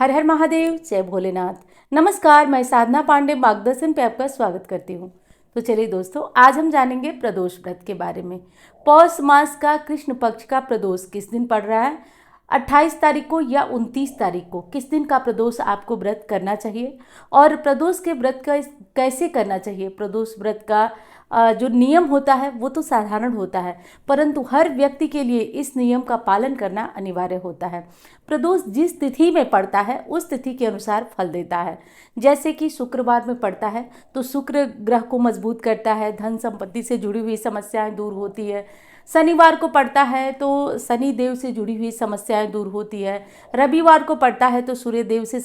हर हर महादेव, जय भोलेनाथ। नमस्कार, मैं साधना पांडे मार्गदर्शन पे आपका स्वागत करती हूँ। तो चलिए दोस्तों, आज हम जानेंगे प्रदोष व्रत के बारे में। पौष मास का कृष्ण पक्ष का प्रदोष किस दिन पड़ रहा है, 28 तारीख को या 29 तारीख को, किस दिन का प्रदोष आपको व्रत करना चाहिए और प्रदोष के व्रत का कैसे करना चाहिए। प्रदोष व्रत का जो नियम होता है वो तो साधारण होता है, परंतु हर व्यक्ति के लिए इस नियम का पालन करना अनिवार्य होता है। प्रदोष जिस तिथि में पड़ता है उस तिथि के अनुसार फल देता है। जैसे कि शुक्रवार में पड़ता है तो शुक्र ग्रह को मजबूत करता है, धन संपत्ति से जुड़ी हुई समस्याएं दूर होती है। शनिवार को पड़ता है तो शनि देव से जुड़ी हुई समस्याएं दूर होती है। रविवार को पड़ता है तो सूर्य देव से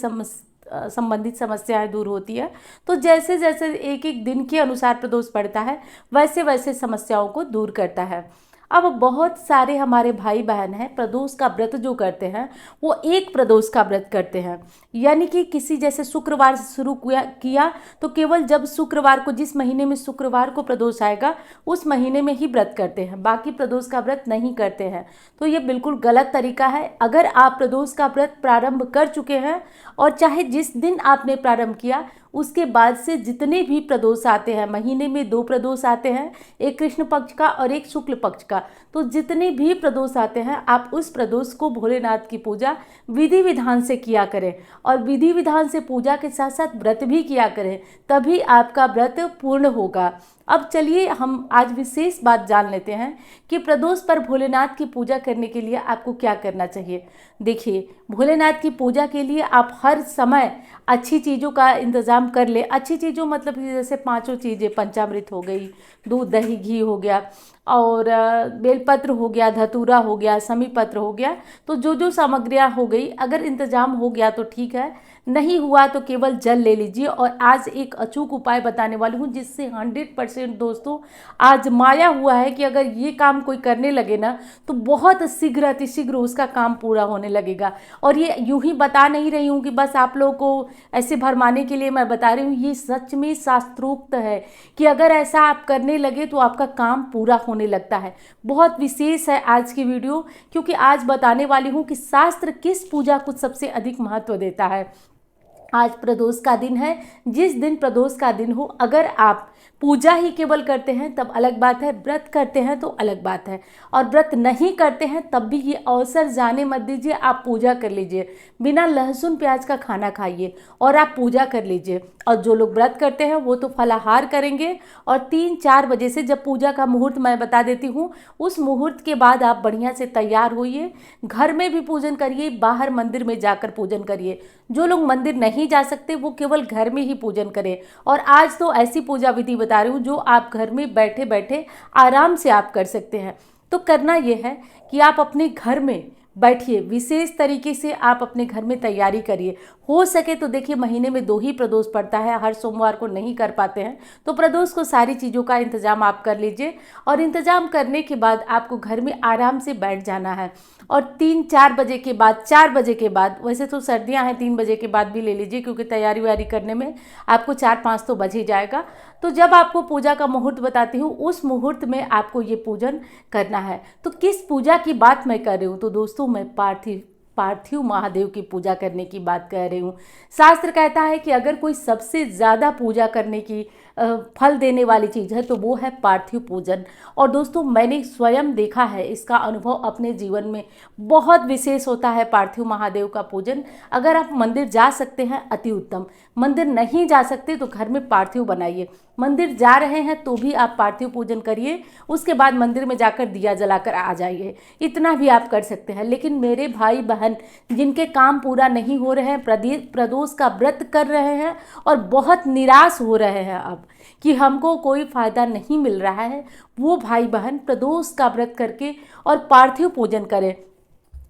संबंधित समस्याएं दूर होती है। तो जैसे जैसे एक एक दिन के अनुसार प्रदोष पड़ता है वैसे वैसे समस्याओं को दूर करता है। अब बहुत सारे हमारे भाई बहन हैं, प्रदोष का व्रत जो करते हैं वो एक प्रदोष का व्रत करते हैं, यानी कि किसी जैसे शुक्रवार से शुरू किया तो केवल जब शुक्रवार को, जिस महीने में शुक्रवार को प्रदोष आएगा उस महीने में ही व्रत करते हैं, बाकी प्रदोष का व्रत नहीं करते हैं। तो ये बिल्कुल गलत तरीका है। अगर आप प्रदोष का व्रत प्रारंभ कर चुके हैं और चाहे जिस दिन आपने प्रारंभ किया उसके बाद से जितने भी प्रदोष आते हैं, महीने में 2 प्रदोष आते हैं, एक कृष्ण पक्ष का और एक शुक्ल पक्ष का, तो जितने भी प्रदोष आते हैं आप उस प्रदोष को भोलेनाथ की पूजा विधि विधान से किया करें और विधि विधान से पूजा के साथ साथ व्रत भी किया करें, तभी आपका व्रत पूर्ण होगा। अब चलिए हम आज विशेष बात जान लेते हैं कि प्रदोष पर भोलेनाथ की पूजा करने के लिए आपको क्या करना चाहिए। देखिए, भोलेनाथ की पूजा के लिए आप हर समय अच्छी चीज़ों का इंतज़ाम कर ले। अच्छी चीज़ों मतलब कि जैसे 5 चीज़ें, पंचामृत हो गई, दूध दही घी हो गया और बेलपत्र हो गया, धतूरा हो गया, समी पत्र हो गया। तो जो जो सामग्रियाँ हो गई, अगर इंतज़ाम हो गया तो ठीक है, नहीं हुआ तो केवल जल ले लीजिए। और आज एक अचूक उपाय बताने वाली हूँ जिससे 100% दोस्तों आजमाया हुआ है कि अगर ये काम कोई करने लगे ना तो बहुत शीघ्र अतिशीघ्र उसका काम पूरा होने लगेगा। और ये यूं ही बता नहीं रही हूँ कि बस आप लोगों को ऐसे भरमाने के लिए मैं बता रही हूँ, ये सच में शास्त्रोक्त है कि अगर ऐसा आप करने लगे तो आपका काम पूरा होने लगता है। बहुत विशेष है आज की वीडियो, क्योंकि आज बताने वाली हूँ कि शास्त्र किस पूजा को सबसे अधिक महत्व देता है। आज प्रदोष का दिन है। जिस दिन प्रदोष का दिन हो, अगर आप पूजा ही केवल करते हैं तब अलग बात है, व्रत करते हैं तो अलग बात है, और व्रत नहीं करते हैं तब भी ये अवसर जाने मत दीजिए। आप पूजा कर लीजिए, बिना लहसुन प्याज का खाना खाइए और आप पूजा कर लीजिए। और जो लोग व्रत करते हैं वो तो फलाहार करेंगे और 3-4 बजे से, जब पूजा का मुहूर्त मैं बता देती हूँ, उस मुहूर्त के बाद आप बढ़िया से तैयार होइए। घर में भी पूजन करिए, बाहर मंदिर में जाकर पूजन करिए। जो लोग मंदिर नहीं जा सकते वो केवल घर में ही पूजन करें। और आज तो ऐसी पूजा विधि बता रही हूँ जो आप घर में बैठे बैठे आराम से आप कर सकते हैं। तो करना ये है कि आप अपने घर में बैठिए, विशेष तरीके से आप अपने घर में तैयारी करिए। हो सके तो देखिए, महीने में 2 ही प्रदोष पड़ता है, हर सोमवार को नहीं कर पाते हैं तो प्रदोष को सारी चीज़ों का इंतजाम आप कर लीजिए। और इंतजाम करने के बाद आपको घर में आराम से बैठ जाना है और 3-4 बजे के बाद, 4 बजे के बाद, वैसे तो सर्दियां हैं 3 बजे के बाद भी ले लीजिए क्योंकि तैयारी व्यारी करने में आपको 4-5 तो बज ही जाएगा। तो जब आपको पूजा का मुहूर्त बताती हूँ उस मुहूर्त में आपको ये पूजन करना है। तो किस पूजा की बात मैं कर रही हूँ, तो दोस्तों मैं पार्थिव महादेव की पूजा करने की बात कर रही हूँ। शास्त्र कहता है कि अगर कोई सबसे ज़्यादा पूजा करने की फल देने वाली चीज़ है तो वो है पार्थिव पूजन। और दोस्तों मैंने स्वयं देखा है, इसका अनुभव अपने जीवन में बहुत विशेष होता है पार्थिव महादेव का पूजन। अगर आप मंदिर जा सकते हैं अति उत्तम, मंदिर नहीं जा सकते तो घर में पार्थिव बनाइए। मंदिर जा रहे हैं तो भी आप पार्थिव पूजन करिए, उसके बाद मंदिर में जाकर दिया जलाकर आ जाइए, इतना भी आप कर सकते हैं। लेकिन मेरे भाई बहन जिनके काम पूरा नहीं हो रहे हैं, प्रदोष का व्रत कर रहे हैं और बहुत निराश हो रहे हैं अब कि हमको कोई फ़ायदा नहीं मिल रहा है, वो भाई बहन प्रदोष का व्रत करके और पार्थिव पूजन करें।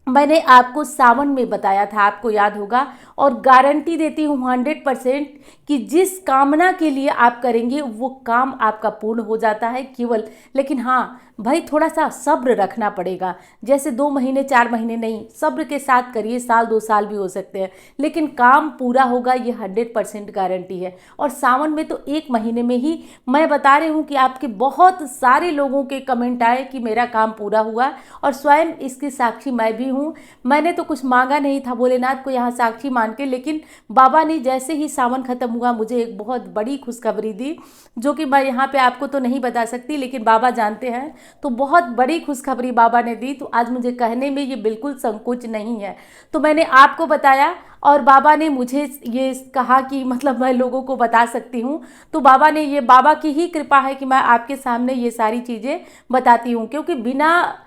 मैंने आपको सावन में बताया था, आपको याद होगा, और गारंटी देती हूँ 100% कि जिस कामना के लिए आप करेंगे वो काम आपका पूर्ण हो जाता है केवल। लेकिन हाँ, भाई थोड़ा सा सब्र रखना पड़ेगा। जैसे 2 महीने 4 महीने नहीं, सब्र के साथ करिए, साल 2 साल भी हो सकते हैं, लेकिन काम पूरा होगा, ये 100% गारंटी है। और सावन में तो 1 महीने में ही मैं बता रही हूँ कि आपके बहुत सारे लोगों के कमेंट आए कि मेरा काम पूरा हुआ, और स्वयं इसकी साक्षी मैं भी हूँ। मैंने तो कुछ मांगा नहीं था भोलेनाथ को यहाँ साक्षी मान के, लेकिन बाबा ने जैसे ही सावन खत्म हुआ मुझे एक बहुत बड़ी खुशखबरी दी, जो कि मैं यहाँ पे आपको तो नहीं बता सकती, लेकिन बाबा जानते हैं। तो बहुत बड़ी खुशखबरी बाबा ने दी, तो आज मुझे कहने में ये बिल्कुल संकोच नहीं है। तो मैंने आपको बताया और बाबा ने मुझे ये कहा कि मतलब मैं लोगों को बता सकती हूँ। तो बाबा ने, ये बाबा की ही कृपा है कि मैं आपके सामने ये सारी चीज़ें बताती हूँ, क्योंकि बिना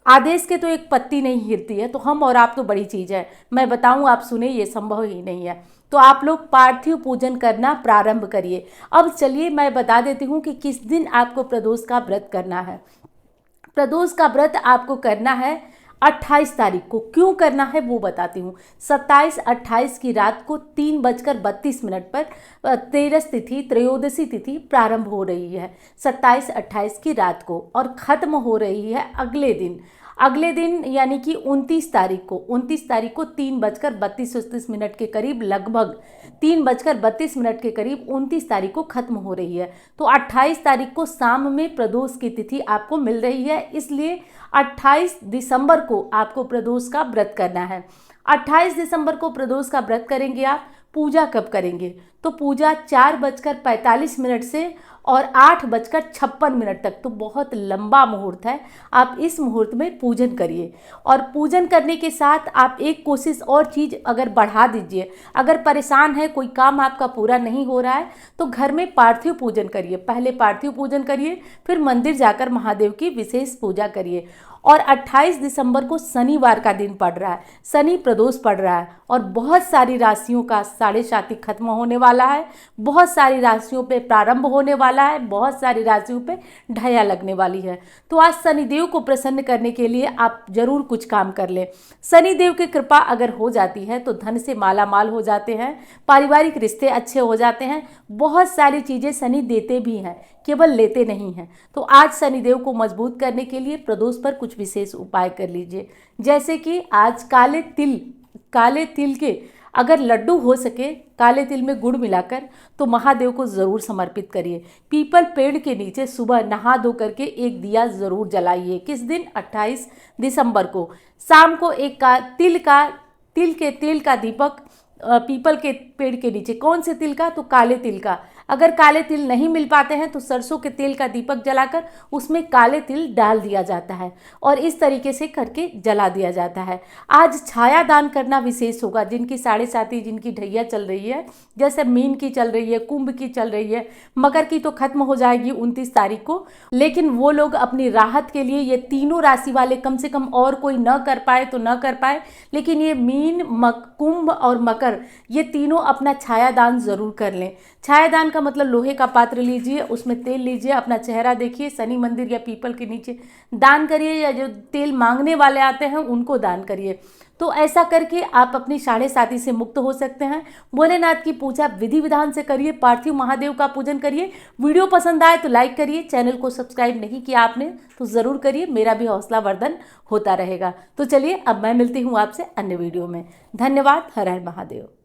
आदेश के तो एक पत्ती नहीं हिलती है। तो हम और आप तो बड़ी चीज़ है, मैं बताऊँ आप सुने, ये संभव ही नहीं है। तो आप लोग पार्थिव पूजन करना प्रारंभ करिए। अब चलिए मैं बता देती हूँ कि किस दिन आपको प्रदोष का व्रत करना है। प्रदोष का व्रत आपको करना है 28 तारीख को। क्यों करना है वो बताती हूँ। 27-28 की रात को 3:32 पर तेरस तिथि, त्रयोदशी तिथि प्रारंभ हो रही है 27-28 की रात को, और ख़त्म हो रही है अगले दिन यानी कि 29 तारीख को 3:32 के करीब, लगभग 3:32 के करीब 29 तारीख को ख़त्म हो रही है। तो 28 तारीख को शाम में प्रदोष की तिथि आपको मिल रही है, इसलिए 28 दिसंबर को आपको प्रदोष का व्रत करना है। 28 दिसंबर को प्रदोष का व्रत करेंगे आप। पूजा कब करेंगे? तो पूजा 4:45 से और 8:56 तक, तो बहुत लंबा मुहूर्त है। आप इस मुहूर्त में पूजन करिए, और पूजन करने के साथ आप एक कोशिश और चीज़ अगर बढ़ा दीजिए। अगर परेशान है, कोई काम आपका पूरा नहीं हो रहा है, तो घर में पार्थिव पूजन करिए। पहले पार्थिव पूजन करिए, फिर मंदिर जाकर महादेव की विशेष पूजा करिए। और 28 दिसंबर को शनिवार का दिन पड़ रहा है, शनि प्रदोष पड़ रहा है, और बहुत सारी राशियों का साढ़े साथी खत्म होने वाला है, बहुत सारी राशियों पे प्रारंभ होने वाला है, बहुत सारी राशियों पे ढैया लगने वाली है। तो आज शनिदेव को प्रसन्न करने के लिए आप जरूर कुछ काम कर लें। शनिदेव की कृपा अगर हो जाती है तो धन से माला माल हो जाते हैं, पारिवारिक रिश्ते अच्छे हो जाते हैं, बहुत सारी चीज़ें शनि देते भी हैं, केवल लेते नहीं हैं। तो आज शनिदेव को मजबूत करने के लिए प्रदोष पर कुछ विशेष उपाय कर लीजिए। जैसे कि आज काले तिल के अगर लड्डू हो सके, काले तिल में गुड़ मिलाकर, तो महादेव को ज़रूर समर्पित करिए। पीपल पेड़ के नीचे सुबह नहा धो करके एक दिया ज़रूर जलाइए। किस दिन? 28 दिसंबर को। शाम को एक तिल के तेल का दीपक पीपल के पेड़ के नीचे। कौन से तिल का? तो काले तिल का। अगर काले तिल नहीं मिल पाते हैं तो सरसों के तेल का दीपक जलाकर उसमें काले तिल डाल दिया जाता है, और इस तरीके से करके जला दिया जाता है। आज छाया दान करना विशेष होगा। जिनकी साढ़े साथी, जिनकी ढैया चल रही है, जैसे मीन की चल रही है, कुंभ की चल रही है, मकर की तो खत्म हो जाएगी 29 तारीख को, लेकिन वो लोग अपनी राहत के लिए, ये तीनों राशि वाले कम से कम, और कोई न कर पाए तो न कर पाए, लेकिन ये मीन, कुंभ और मकर, ये तीनों अपना छाया दान जरूर कर लें। छाया दान का मतलब लोहे का पात्र लीजिए, उसमें तेल लीजिए, अपना चेहरा देखिए, शनि मंदिर या पीपल के नीचे दान करिए, या जो तेल मांगने वाले आते हैं उनको दान करिए। तो ऐसा करके आप अपनी साढ़े साथी से मुक्त हो सकते हैं। भोलेनाथ की पूजा विधि विधान से करिए, पार्थिव महादेव का पूजन करिए। वीडियो पसंद आए तो लाइक करिए, चैनल को सब्सक्राइब नहीं किया आपने तो ज़रूर करिए, मेरा भी हौसला वर्धन होता रहेगा। तो चलिए अब मैं मिलती हूँ आपसे अन्य वीडियो में। धन्यवाद। हर हर महादेव।